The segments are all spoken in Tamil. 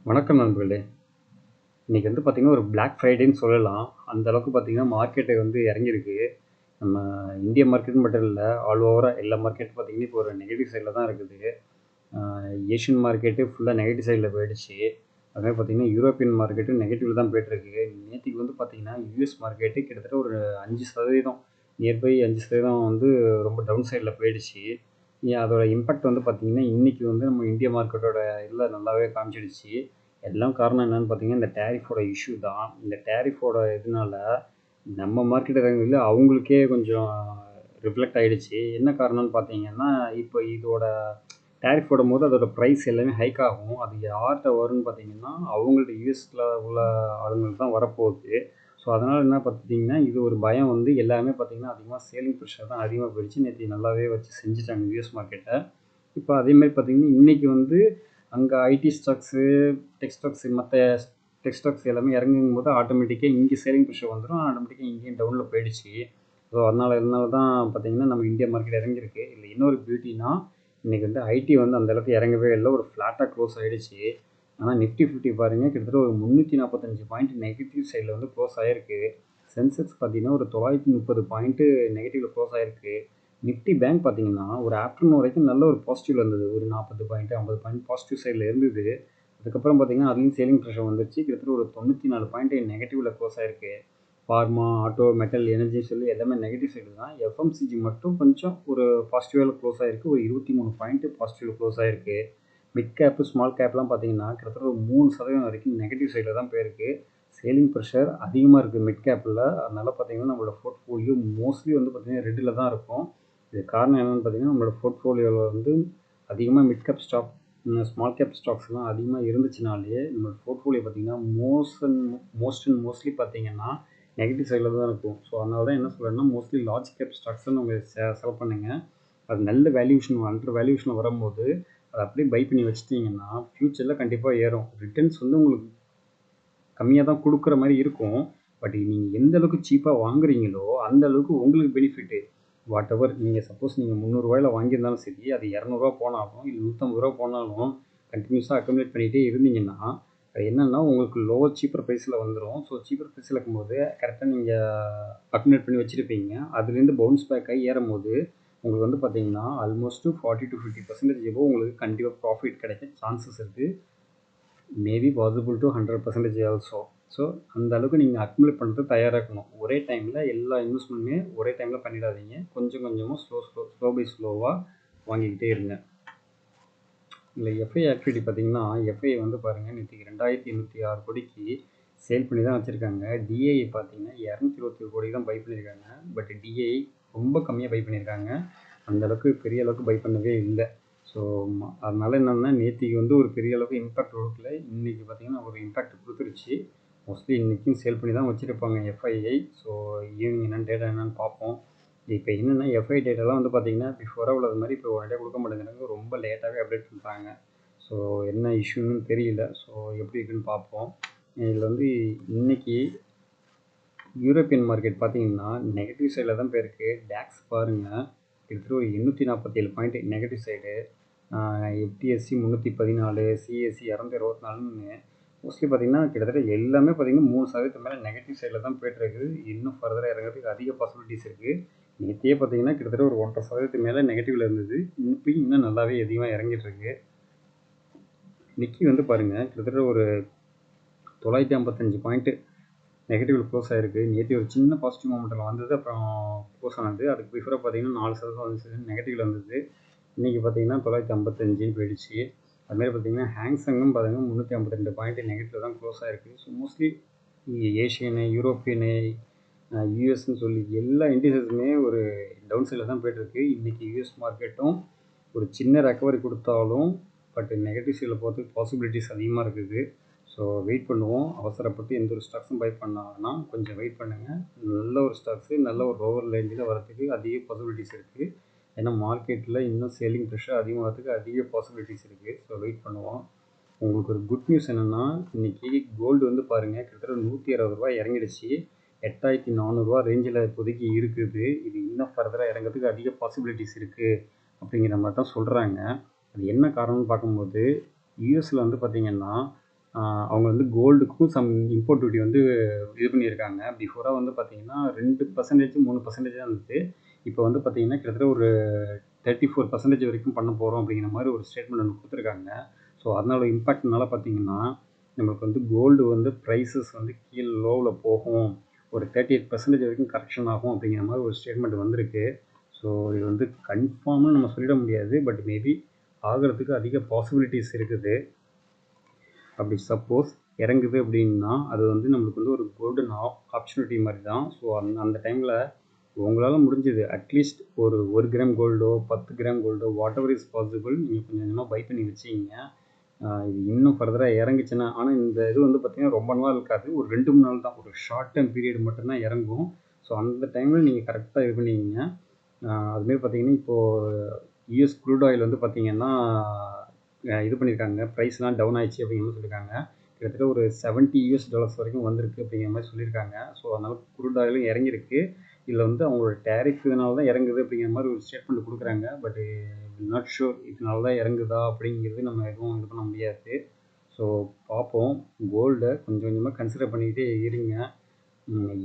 வணக்கம் நண்பர்களே. இன்னைக்கு பார்த்தீங்கன்னா, ஒரு பிளாக் ஃப்ரைடேன்னு சொல்லலாம். அந்த அளவுக்கு பார்த்தீங்கன்னா, மார்க்கெட்டு இறங்கியிருக்கு. நம்ம இந்திய மார்க்கெட் மட்டும் இல்ல, ஆல் ஓவரா எல்லா மார்க்கெட் பார்த்தீங்கன்னா, இப்போ ஒரு நெகட்டிவ் சைட்ல தான் இருக்குது. அ ஏஷியன் மார்க்கெட்டு ஃபுல்லா நெகட்டிவ் சைட்ல போயிடுச்சு. அதுமாரி பார்த்தீங்கன்னா, யூரோப்பியன் மார்க்கெட்டும் நெகட்டிவ்ல தான் போயிட்டுருக்கு. நேத்திக்கு பார்த்தீங்கன்னா, யுஎஸ் மார்க்கெட்டு கிட்டத்தட்ட ஒரு 5% நியர்பை 5% ரொம்ப டவுன் சைட்ல போயிடுச்சு. அதோட இம்பேக்ட் பார்த்தீங்கன்னா, இன்னைக்கு நம்ம இந்திய மார்க்கெட்டோட இதில நல்லாவே காமிச்சிடுச்சு. எல்லாம் காரணம் என்னன்னு பார்த்தீங்கன்னா, இந்த டேரிஃபோட இஷ்யூ தான். இந்த டேரிஃபோட இதனால நம்ம மார்க்கெட் இறங்குறதுல அவங்களுக்கே கொஞ்சம் ரிஃப்ளெக்ட் ஆயிடுச்சு. என்ன காரணம்னு பார்த்தீங்கன்னா, இப்போ இதோட டேரிஃப் போடும்போது அதோட ப்ரைஸ் எல்லாமே ஹைக் ஆகும். அது யார்ட்ட வரும்னு பார்த்தீங்கன்னா, அவங்கள்ட்ட யுஎஸ்ல உள்ள ஆளுங்களுக்கு தான் வரப்போகுது. ஸோ, அதனால என்ன பார்த்தீங்கன்னா, இது ஒரு பயம் எல்லாருமே பார்த்தீங்கன்னா, அதிகமா சேலிங் ப்ரெஷர் தான் அதிகமா போயிடுச்சு. நேத்து நல்லாவே வச்சு செஞ்சுட்டாங்க யுஎஸ் மார்க்கெட்ட. இப்போ அதேமாரி பார்த்தீங்கன்னா, இன்னைக்கு அங்க ஐடி ஸ்டாக்ஸு, டெக் ஸ்டாக்ஸ் மத்த டெக் ஸ்டாக்ஸ் எல்லாமே இறங்கும்போது ஆட்டோமேட்டிக்கா இங்க சேலிங் ப்ரெஷர் வந்துரும். ஆட்டோமேட்டிக்கா இங்கேயும் டவுன்ல போயிடுச்சு. ஸோ, அதனால தான் பார்த்தீங்கன்னா, நம்ம இந்தியா மார்க்கெட் இறங்கியிருக்கு. இதுல இன்னொரு பியூட்டினா, இன்னைக்கு ஐடி அந்த அளவுக்கு இறங்கவே இல்ல. ஒரு ஃப்ளாட்டா க்ளோஸ் ஆயிடுச்சு. ஆனா நிஃப்டி 50 பாருங்க, கிட்டத்தட்ட ஒரு 345 பாயிண்ட் நெகட்டிவ் சைட்ல க்ளோஸ் ஆயிருக்கு. சென்செக்ஸ் பார்த்தீங்கன்னா, ஒரு 930 பாயிண்ட் நெகட்டிவ்ல க்ளோஸ் ஆயிருக்கு. நிஃப்டி பேங்க் பார்த்தீங்கன்னா, ஒரு ஆஃப்டர்நூன் வரைக்கும் நல்ல ஒரு பாசிட்டிவ்ல இருந்தது. ஒரு 40 பாயிண்ட், 50 பாயிண்ட் பாசிட்டிவ் சைட்ல இருந்தது. அதுக்கப்புறம் பார்த்தீங்கன்னா, அதுலயும் சேலிங் ப்ரெஷர் வந்துருச்சு. கிட்டத்தட்ட ஒரு 94 பாயிண்ட் நெகட்டிவ்ல க்ளோஸ் ஆயிருக்கு. ஃபார்மா, ஆட்டோ, மெட்டல், எனர்ஜி சொல்லி எல்லாமே நெகட்டிவ் சைடு தான். எஃப்எம்சிஜி மட்டும் கொஞ்சம் ஒரு பாசிட்டிவ்ல க்ளோஸ் ஆயிருக்கு. ஒரு 23 பாயிண்ட் பாசிட்டிவ்ல க்ளோஸ் ஆயிருக்கு. மிட் கேப், ஸ்மால் கேப்லாம் பார்த்தீங்கன்னா, கிட்டத்தட்ட ஒரு 3% வரைக்கும் நெகட்டிவ் சைடில் தான் போயிருக்கு. சேலிங் ப்ரெஷர் அதிகமாக இருக்குது மிட் கேப்பில். அதனால பார்த்தீங்கன்னா, நம்மளோட போர்ட்ஃபோலியோ மோஸ்ட்லி பார்த்தீங்கன்னா ரெட்டில் தான் இருக்கும். இது காரணம் என்னென்னு பார்த்தீங்கன்னா, நம்மளோட போர்ட்ஃபோலியோவில் அதிகமாக mid cap stock, small cap ஸ்டாக்ஸ்லாம் அதிகமாக இருந்துச்சுனாலே நம்மளோட போர்ட்ஃபோலியோ பார்த்தீங்கன்னா மோஸ்ட்லி பார்த்தீங்கன்னா நெகட்டிவ் சைடில் தான் இருக்கும். ஸோ அதனால தான் என்ன சொல்கிறேன்னா, மோஸ்ட்லி லார்ஜ் கேப் ஸ்டாக்ஸை நம்ம செலக்ட் பண்ணுங்க. அது நல்ல வேல்யூஷன் அண்டர் வேல்யூஷன் வரும்போது அதை அப்படியே பை பண்ணி வச்சிட்டிங்கன்னா ஃப்யூச்சரில் கண்டிப்பாக ஏறும். ரிட்டர்ன்ஸ் உங்களுக்கு கம்மியாக தான் கொடுக்குற மாதிரி இருக்கும். பட் நீங்கள் எந்த அளவுக்கு சீப்பாக வாங்குறீங்களோ அந்த அளவுக்கு உங்களுக்கு பெனிஃபிட்டு. வாட் எவர் நீங்கள் சப்போஸ் நீங்கள் 300 வாங்கியிருந்தாலும் சரி, அது 200 போனாலும் இல்லை 150 போனாலும் கண்டினியூஸாக அக்கமுலேட் பண்ணிகிட்டே இருந்தீங்கன்னா அது என்னென்னா உங்களுக்கு லோவர் சீப்பர் ப்ரைஸில் வந்துடும். ஸோ சீப்பர் ப்ரைஸில் இருக்கும்போது கரெக்டாக நீங்கள் அக்கமுலேட் பண்ணி வச்சுருப்பீங்க. அதுலேருந்து பவுன்ஸ் பேக் ஆகி ஏறும்போது உங்களுக்கு பார்த்தீங்கன்னா ஆல்மோஸ்ட் 40 to 50% எபோவ் உங்களுக்கு கண்டிப்பாக ப்ராஃபிட் கிடைக்க சான்சஸ் இருக்குது. Maybe possible to 100% also. So அந்த அளவுக்கு நீங்கள் அக்முலேட் பண்ணுறதுக்கு தயாராக இருக்கணும். ஒரே டைமில் எல்லா இன்வெஸ்ட்மெண்ட்டுமே ஒரே டைமில் பண்ணிடாதீங்க. கொஞ்சம் கொஞ்சமாக ஸ்லோ பை ஸ்லோவாக வாங்கிக்கிட்டே இருங்க. இல்லை எஃப்ஐ ஆக்டிவிட்டி பார்த்தீங்கன்னா, எஃப்ஐ பாருங்கள், நேற்று 2806 கோடிக்கு சேல் பண்ணி தான் வச்சுருக்காங்க. டிஐ பார்த்தீங்கன்னா 221 கோடி தான் பை பண்ணியிருக்காங்க. பட் டிஐ ரொம்ப கம்மியாக பை பண்ணியிருக்காங்க. அந்தளவுக்கு பெரிய அளவுக்கு பை பண்ணவே இல்லை. ஸோ அதனால் என்னென்னா, நேற்றுக்கு ஒரு பெரிய அளவுக்கு இம்பேக்ட் கொடுக்கல. இன்றைக்கி பார்த்தீங்கன்னா ஒரு இம்பேக்ட் கொடுத்துருச்சு. மோஸ்ட்லி இன்றைக்கும் சேல் பண்ணி தான் வச்சுருப்பாங்க எஃப்ஐஐ. ஸோ ஈவினிங் என்னென்னு டேட்டா என்னென்னு பார்ப்போம். இப்போ என்னென்னா, எஃப்ஐ டேட்டாலாம் பார்த்தீங்கன்னா பிஃபோராக உள்ளது மாதிரி இப்போ உடனே கொடுக்க மாட்டேங்கிறாங்க. ரொம்ப லேட்டாகவே அப்டேட் பண்ணுறாங்க. ஸோ என்ன இஷ்யூன்னு தெரியல. ஸோ எப்படி இருக்குன்னு பார்ப்போம். இதில் இன்னைக்கு யூரோப்பியன் மார்க்கெட் பார்த்தீங்கன்னா நெகட்டிவ் சைடில் தான் போயிருக்கு. டேக்ஸ் பாருங்கள், கிட்டத்தட்ட ஒரு 847 பாயிண்ட் நெகட்டிவ் சைடு. எஃப்டிஎஸ்சி 314, சிஎஸ்சி 224ன்னு மோஸ்ட்லி பார்த்தீங்கன்னா கிட்டத்தட்ட எல்லாமே பார்த்தீங்கன்னா 3% மேலே நெகட்டிவ் சைடில் தான் போய்ட்டுருக்குது. இன்னும் ஃபர்தராக இறங்குறதுக்கு அதிக பாசிபிலிட்டிஸ் இருக்குது. நேற்றே பார்த்தீங்கன்னா கிட்டத்தட்ட ஒரு 1.5% மேலே நெகட்டிவில் இருந்தது. இப்பயும் இன்னும் நல்லாவே அதிகமாக இறங்கிட்டுருக்கு. நிக்கி பாருங்கள், கிட்டத்தட்ட ஒரு 955 பாயிண்ட்டு நெகட்டிவில் க்ளோஸ் ஆகிருக்கு. நேற்று ஒரு சின்ன பாசிட்டிவ் மொமெண்ட்டில் வந்தது, அப்புறம் க்ளோஸ் ஆனது. அதுக்கு பிஃபோராக பார்த்தீங்கன்னா 4% நெகட்டிவில் இருந்தது. இன்றைக்கி பார்த்தீங்கன்னா 955 போயிடுச்சு. அதுமாதிரி பார்த்தீங்கன்னா ஹேங்ஸங்கும் பார்த்தீங்கன்னா 352 பாயிண்ட் நெகட்டிவ் தான் க்ளோஸ் ஆகிருக்கு. ஸோ மோஸ்ட்லி ஏஷியனு, யூரோப்பியனு, யூஎஸ்ன்னு சொல்லி எல்லா இண்டிசஸுமே ஒரு டவுன் சைடில் தான் போய்ட்டுருக்கு. இன்றைக்கி யூஎஸ் மார்க்கெட்டும் ஒரு சின்ன ரெக்கவரி கொடுத்தாலும் பட் நெகட்டிவ் சைடில் போகிறதுக்கு பாசிபிலிட்டிஸ் அதிகமாக இருக்குது. ஸோ வெயிட் பண்ணுவோம். அவசரப்பட்டு எந்த ஒரு ஸ்டாக்ஸும் பை பண்ணாங்கன்னா கொஞ்சம் வெயிட் பண்ணுங்கள். நல்ல ஒரு ஸ்டாக்ஸு நல்ல ஒரு லோவர் ரேஞ்சில் வரதுக்கு அதிக பாசிபிலிட்டிஸ் இருக்குது. ஏன்னா மார்க்கெட்டில் இன்னும் சேலிங் ப்ரெஷர் அதிகமாகிறதுக்கு அதிக பாசிபிலிட்டிஸ் இருக்குது. ஸோ வெயிட் பண்ணுவோம். உங்களுக்கு ஒரு குட் நியூஸ் என்னென்னா, இன்றைக்கி கோல்டு பாருங்கள், கிட்டத்தட்ட 160 ரூபா இறங்கிடுச்சு. 8400 ரேஞ்சில் இப்போதைக்கு இருக்குது. இது இன்னும் ஃபர்தராக இறங்கிறதுக்கு அதிக பாசிபிலிட்டிஸ் இருக்குது அப்படிங்கிற மாதிரி தான் சொல்கிறாங்க. அது என்ன காரணம்னு பார்க்கும்போது யூஎஸில் பார்த்தீங்கன்னா அவங்க வந்து கோல்டுக்கும் சம் இம்போர்ட் டியூட்டி வந்து இது பண்ணியிருக்காங்க. பிஃபோராக வந்து பார்த்தீங்கன்னா 2% 3% தான் இருந்தது. இப்போ வந்து பார்த்தீங்கன்னா கிட்டத்தட்ட ஒரு 34% வரைக்கும் பண்ண போகிறோம் அப்படிங்கிற மாதிரி ஒரு ஸ்டேட்மெண்ட் ஒன்று கொடுத்துருக்காங்க. ஸோ அதனால இம்பேக்ட்னால பார்த்தீங்கன்னா நம்மளுக்கு வந்து கோல்டு வந்து ப்ரைஸஸ் வந்து கீழே லோவில் போகும், ஒரு 38% வரைக்கும் கரெக்ஷன் ஆகும் அப்படிங்கிற மாதிரி ஒரு ஸ்டேட்மெண்ட் வந்திருக்கு. ஸோ இது வந்து கன்ஃபார்ம்னு நம்ம சொல்லிட முடியாது, பட் மேபி ஆகிறதுக்கு அதிக பாசிபிலிட்டிஸ் இருக்குது. அப்படி சப்போஸ் இறங்குது அப்படின்னா அது வந்து நம்மளுக்கு வந்து ஒரு கோல்டன் ஆப்பர்ச்சுனிட்டி மாதிரி தான். ஸோ அந்த டைமில் உங்களால் முடிஞ்சது அட்லீஸ்ட் ஒரு 1 கிராம் கோல்டோ 10 கிராம் கோல்டோ வாட் எவர் இஸ் பாசிபிள் நீங்கள் கொஞ்சம் கொஞ்சமாக பை பண்ணி வச்சிங்க. இது இன்னும் ஃபர்தராக இறங்குச்சுன்னா, ஆனால் இந்த இது வந்து பார்த்திங்கன்னா ரொம்ப நாள் இருக்காது, ஒரு 2-3 நாள் தான், ஒரு ஷார்ட் டைம் பீரியட் மட்டும்தான் இறங்கும். ஸோ அந்த டைமில் நீங்கள் கரெக்டாக இது பண்ணிக்கிங்க. அதுமாரி பார்த்திங்கன்னா இப்போது யூஎஸ் க்ரூட் ஆயில் வந்து பார்த்திங்கன்னா இது பண்ணியிருக்காங்க, ப்ரைஸ்லாம் டவுன் ஆயிடுச்சு அப்படிங்கிற மாதிரி சொல்லியிருக்காங்க. கிட்டத்தட்ட ஒரு $70 வரைக்கும் வந்திருக்கு அப்படிங்கிற மாதிரி சொல்லியிருக்காங்க. ஸோ அதனால் க்ரூட் ஆயிலும் இறங்கியிருக்கு. இதில் வந்து அவங்களோட டேரிஃப் இதனால தான் இறங்குது அப்படிங்கிற மாதிரி ஒரு ஸ்டேட்மெண்ட் கொடுக்குறாங்க. பட் நாட் ஷூர் இதனால தான் இறங்குதா அப்படிங்கிறது நம்ம எதுவும் இது பண்ண முடியாது. ஸோ பார்ப்போம். கோல்டை கொஞ்சம் கொஞ்சமாக கன்சிடர் பண்ணிக்கிட்டே இருங்க.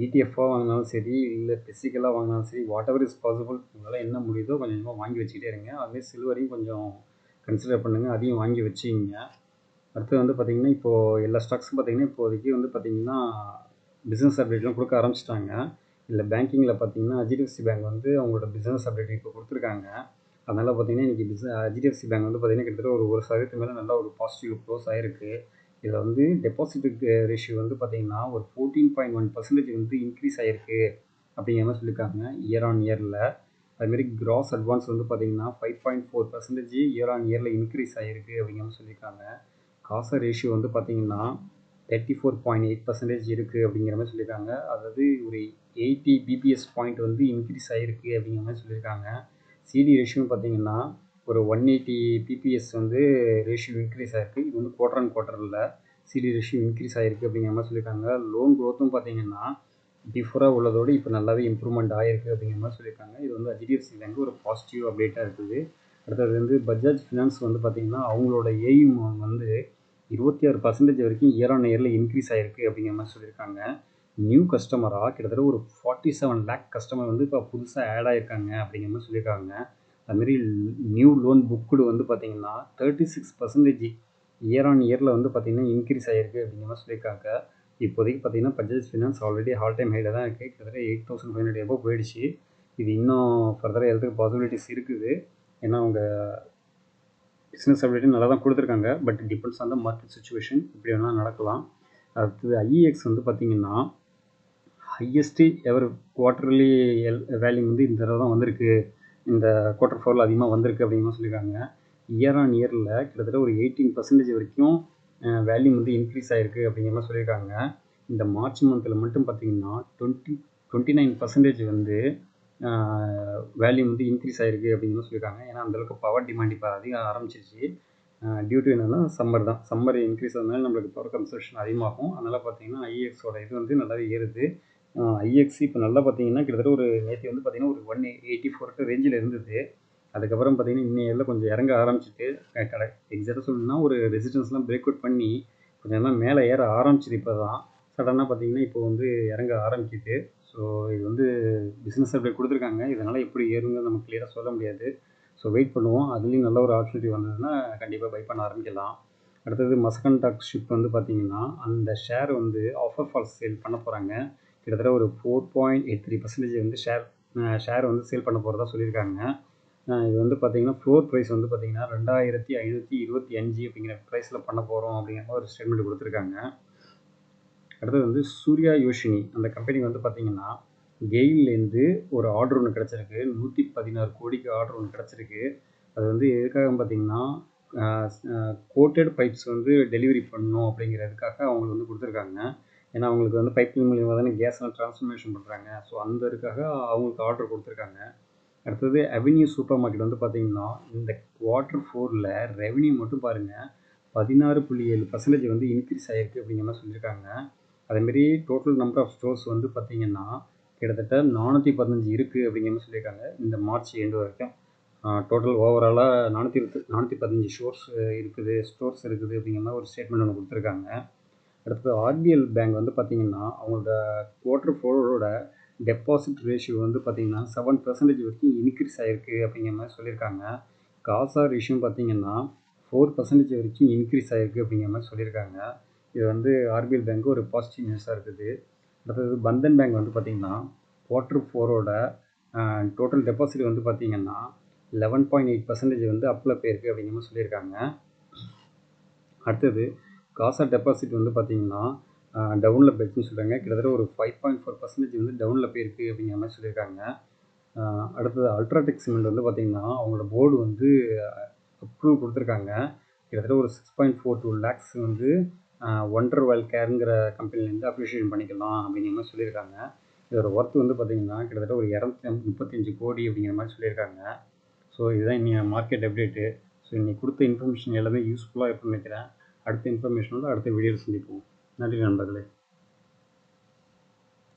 ETF-ஆக வாங்கினாலும் சரி, இல்லை ஃபிசிக்கலாக வாங்கினாலும் சரி, வாட் எவர் இஸ் பாசிபிள் உங்களால் என்ன முடியுதோ கொஞ்சம் கொஞ்சமாக வாங்கி வச்சுக்கிட்டே இருங்க. அதுமாதிரி சில்வரையும் கொஞ்சம் கன்சிடர் பண்ணுங்கள், அதையும் வாங்கி வச்சுக்கிங்க. அடுத்து வந்து பார்த்திங்கன்னா இப்போது எல்லா ஸ்டாக்ஸும் பார்த்திங்கன்னா இப்போதைக்கு வந்து பார்த்திங்கன்னா பிஸ்னஸ் அப்டேட்லாம் கொடுக்க ஆரம்பிச்சிட்டாங்க. இல்லை பேங்கிங்கில் பார்த்திங்கன்னா HDFC பேங்க் வந்து அவங்களோட பிஸ்னஸ் அப்டேட் இப்போ கொடுத்துருக்காங்க. அதனால் பார்த்திங்கன்னா இன்றைக்கி HDFC பேங்க் வந்து பார்த்திங்கன்னா கிட்டத்தட்ட ஒரு 1% மேலே நல்லா ஒரு பாசிட்டிவ் க்ளோஸ் ஆகிருக்கு. இதில் வந்து டெபாசிட்டுக்கு ரேஷியோ வந்து பார்த்திங்கன்னா ஒரு 14.1% வந்து இன்க்ரீஸ் ஆகிருக்கு அப்படிங்கிற மாதிரி சொல்லியிருக்காங்க இயர் ஆன் இயரில். அதுமாரி கிராஸ் அட்வான்ஸ் வந்து பார்த்திங்கன்னா 5.4% இயர் ஆன் இயரில் இன்க்ரீஸ் ஆகிருக்கு அப்படிங்கிற மாதிரி சொல்லியிருக்காங்க. காசா ரேஷியோ வந்து பார்த்திங்கன்னா 34.8% இருக்குது அப்படிங்கிற மாதிரி சொல்லியிருக்காங்க. அதாவது ஒரு 80 பிபிஎஸ் பாயிண்ட் வந்து இன்க்ரீஸ் ஆகிருக்கு அப்படிங்கிற மாதிரி சொல்லியிருக்காங்க. சிடி ரேஷியோன்னு பார்த்திங்கன்னா ஒரு 180 பிபிஎஸ் வந்து ரேஷியோ இன்க்ரீஸ் ஆகிருக்கு. இது வந்து குவார்டர் அண்ட் குவார்ட்டரில் சிடி ரேஷியோ இன்க்ரீஸ் ஆகிருக்கு அப்படிங்கிற மாதிரி சொல்லியிருக்காங்க. லோன் க்ரோத்தும் பார்த்திங்கன்னா பிஃபோராக உள்ளதோடு இப்போ நல்லாவே இம்ப்ரூவ்மெண்ட் ஆகிருக்கு அப்படிங்கிற மாதிரி சொல்லியிருக்காங்க. இது வந்து HDFC பேங்க் ஒரு பாசிட்டிவ் அப்டேட்டாக இருக்குது. அடுத்தது வந்து பஜாஜ் ஃபினான்ஸ் வந்து பார்த்திங்கன்னா அவங்களோட எய்ம் வந்து 26% வரைக்கும் இயர் ஆன் இயரில் இன்க்ரீஸ் ஆகிருக்கு அப்படிங்கிற மாதிரி சொல்லியிருக்காங்க. நியூ கஸ்டமராக கிட்டத்தட்ட ஒரு 47 லேக் கஸ்டமர் வந்து இப்போ புதுசாக ஆட் ஆகிருக்காங்க அப்படிங்கிற மாதிரி சொல்லியிருக்காங்க. அதுமாரி நியூ லோன் புக்குடு வந்து பார்த்திங்கன்னா 36% இயர் ஆன் இயரில் வந்து பார்த்திங்கன்னா இன்க்ரீஸ் ஆகிருக்கு அப்படிங்கிற மாதிரி சொல்லியிருக்காங்க. இப்போதைக்கு பார்த்திங்கன்னா Bajaj finance already all time ஹையில் தான் இருக்குது. கிட்டத்தட்ட 8,500 எபோவ் போயிடுச்சு. இது இன்னும் ஃபர்தராக ஏறதுக்கு பாசிபிலிட்டிஸ் இருக்குது. ஏன்னா அவங்க பிஸ்னஸ் அப்டேட்டும் நல்லா தான் கொடுத்துருக்காங்க. But depends on the market situation, இப்படி வேணால் நடக்கலாம். அடுத்தது IEX வந்து பார்த்திங்கன்னா ஹையஸ்ட்டு எவர் குவார்ட்டர்லி வேல்யூ வந்து இந்த தடவை தான் வந்திருக்கு, இந்த குவார்ட்டர் 4 அதிகமாக வந்திருக்கு அப்படிங்கிற சொல்லியிருக்காங்க. இயர் ஆன் இயரில் கிட்டத்தட்ட ஒரு 18% வரைக்கும் வேல்யூ வந்து இன்க்ரீஸ் ஆகிருக்கு அப்படிங்கிற மாதிரி சொல்லியிருக்காங்க. இந்த மார்ச் மந்தில் மட்டும் பார்த்திங்கன்னா 29% வந்து வேல்யூ வந்து இன்க்ரீஸ் ஆகிருக்கு அப்படிங்கிற சொல்லியிருக்காங்க. ஏன்னா அந்தளவுக்கு பவர் டிமாண்ட் இப்போ அதிகம் ஆரம்பிச்சிருச்சு. டியூ டு என்னென்னா சம்மர் தான், சம்மர் இன்க்ரீஸ் ஆனதுனால நம்மளுக்கு பவர் கன்சப்ஷன் அதிகமாகும். அதனால் பார்த்திங்கன்னா IEXோட இது வந்து நல்லாவே ஏறுது. IEX இப்போ நல்லா பார்த்திங்கன்னா கிட்டத்தட்ட ஒரு நேற்று வந்து பார்த்திங்கன்னா ஒரு 184 ரேஞ்சில் இருந்தது. அதுக்கப்புறம் பார்த்திங்கன்னா இன்னையில் கொஞ்சம் இறங்க ஆரம்பிச்சிட்டு எக்ஸாக்டாக சொல்லணும்னா ஒரு ரெசிஸ்டன்ஸ்லாம் பிரேக் அவுட் பண்ணி கொஞ்சம் மேலே ஏற ஆரம்பிச்சிது. இப்போ தான் சடனாக பார்த்திங்கன்னா இப்போ வந்து இறங்க ஆரம்பிக்குது. ஸோ இது வந்து பிஸ்னஸ் அப்டேட் கொடுத்துருக்காங்க. இதனால் எப்படி ஏறுங்கிறது நம்ம கிளியராக சொல்ல முடியாது. ஸோ வெயிட் பண்ணுவோம். அதுலேயும் நல்ல ஒரு ஆப்பர்ச்சுனிட்டி வந்ததுன்னா கண்டிப்பாக பை பண்ண ஆரம்பிக்கலாம். அடுத்தது மஸ்கன் டாக் ஷிப் வந்து பார்த்திங்கன்னா அந்த ஷேர் வந்து ஆஃபர் ஃபார் சேல் பண்ண போகிறாங்க. கிட்டத்தட்ட ஒரு 4.83% வந்து ஷேர் வந்து சேல் பண்ண போகிறதா சொல்லியிருக்காங்க. இது வந்து பார்த்திங்கன்னா ஃப்ளோர் ப்ரைஸ் வந்து பார்த்திங்கன்னா 2525 அப்படிங்கிற ப்ரைஸில் பண்ண போகிறோம் அப்படிங்கிற மாதிரி ஒரு ஸ்டேட்மெண்ட் கொடுத்துருக்காங்க. அடுத்தது வந்து சூர்யா யோஷினி அந்த கம்பெனி வந்து பார்த்திங்கன்னா கெயிலேருந்து ஒரு ஆர்டர் ஒன்று கிடச்சிருக்கு. 116 கோடிக்கு ஆர்டர் ஒன்று கிடச்சிருக்கு. அது வந்து எதுக்காக பார்த்திங்கன்னா கோட்டட் பைப்ஸ் வந்து டெலிவரி பண்ணணும் அப்படிங்கிறதுக்காக அவங்களுக்கு வந்து கொடுத்துருக்காங்க. ஏன்னா அவங்களுக்கு வந்து பைப்பிங் மூலியமாக தானே கேஸ்லாம் ட்ரான்ஸ்ஃபர்மேஷன் பண்ணுறாங்க. ஸோ அந்த இதுக்காக அவங்களுக்கு ஆர்டர் கொடுத்துருக்காங்க. அடுத்தது அவென்யூ சூப்பர் மார்க்கெட் வந்து பார்த்திங்கன்னா இந்த குவார்ட்டர் 4ல் ரெவென்யூ மட்டும் பாருங்கள் 16.7% வந்து இன்க்ரீஸ் ஆகிருக்கு அப்படிங்கிற மாதிரி சொல்லியிருக்காங்க. அதேமாரி டோட்டல் நம்பர் ஆஃப் ஸ்டோர்ஸ் வந்து பார்த்திங்கன்னா கிட்டத்தட்ட 415 இருக்குது அப்படிங்கிற மாதிரி சொல்லியிருக்காங்க இந்த மார்ச் எண்டு வரைக்கும். டோட்டல் ஓவராலாக 415 ஸ்டோர்ஸ் இருக்குது அப்படிங்கிற மாதிரி ஒரு ஸ்டேட்மெண்ட் ஒன்று கொடுத்துருக்காங்க. அடுத்தது ஆர்பிஎல் பேங்க் வந்து பார்த்திங்கன்னா அவங்களோட Q4 டெபாசிட் ரேஷியோ வந்து பார்த்திங்கன்னா 7% வரைக்கும் இன்க்ரீஸ் ஆகிருக்கு அப்படிங்கிற மாதிரி சொல்லியிருக்காங்க. காசா ரேஷியோவும் பார்த்திங்கன்னா 4% வரைக்கும் இன்க்ரீஸ் ஆகிருக்கு அப்படிங்கிற மாதிரி சொல்லியிருக்காங்க. இது வந்து ஆர்பிஎல் பேங்க்கு ஒரு பாசிட்டிவ் நியூஸாக இருக்குது. அடுத்தது பந்தன் பேங்க் வந்து பார்த்திங்கன்னா Q4 டோட்டல் டெபாசிட் வந்து பார்த்திங்கன்னா 11.8% வந்து அப்பில் போயிருக்கு அப்படிங்கிற மாதிரி சொல்லியிருக்காங்க. அடுத்தது காசா டெபாசிட் வந்து பார்த்திங்கன்னா டவுனில் போயிடுச்சுன்னு சொல்கிறாங்க. கிட்டத்தட்ட ஒரு 5.4% வந்து டவுனில் போயிருக்கு அப்படிங்கிற மாதிரி சொல்லியிருக்காங்க. அடுத்தது அல்ட்ராடெக் சிமெண்ட் வந்து பார்த்திங்கன்னா அவங்களோட போர்டு வந்து அப்ரூவ் கொடுத்துருக்காங்க. கிட்டத்தட்ட ஒரு 6.42 lakhs வந்து ஒண்டர் வேல் கேருங்கிற கம்பெனிலேருந்து அப்ரிஷியேஷன் பண்ணிக்கலாம் அப்படிங்கிற மாதிரி சொல்லியிருக்காங்க. இதோட ஒர்த் வந்து பார்த்திங்கன்னா கிட்டத்தட்ட ஒரு 235 கோடி அப்படிங்கிற மாதிரி சொல்லியிருக்காங்க. ஸோ இதுதான் இன்றைக்கி மார்க்கெட் அப்டேட்டு. ஸோ இன்றைக்கி கொடுத்த இன்ஃபர்மேஷன் எல்லாமே யூஸ்ஃபுல்லாக இருக்கும்னு நினைக்கிறேன். அடுத்த இன்ஃபர்மேஷனோட அடுத்த வீடியோவில் சந்திப்போம். நன்றி நண்பர்களே.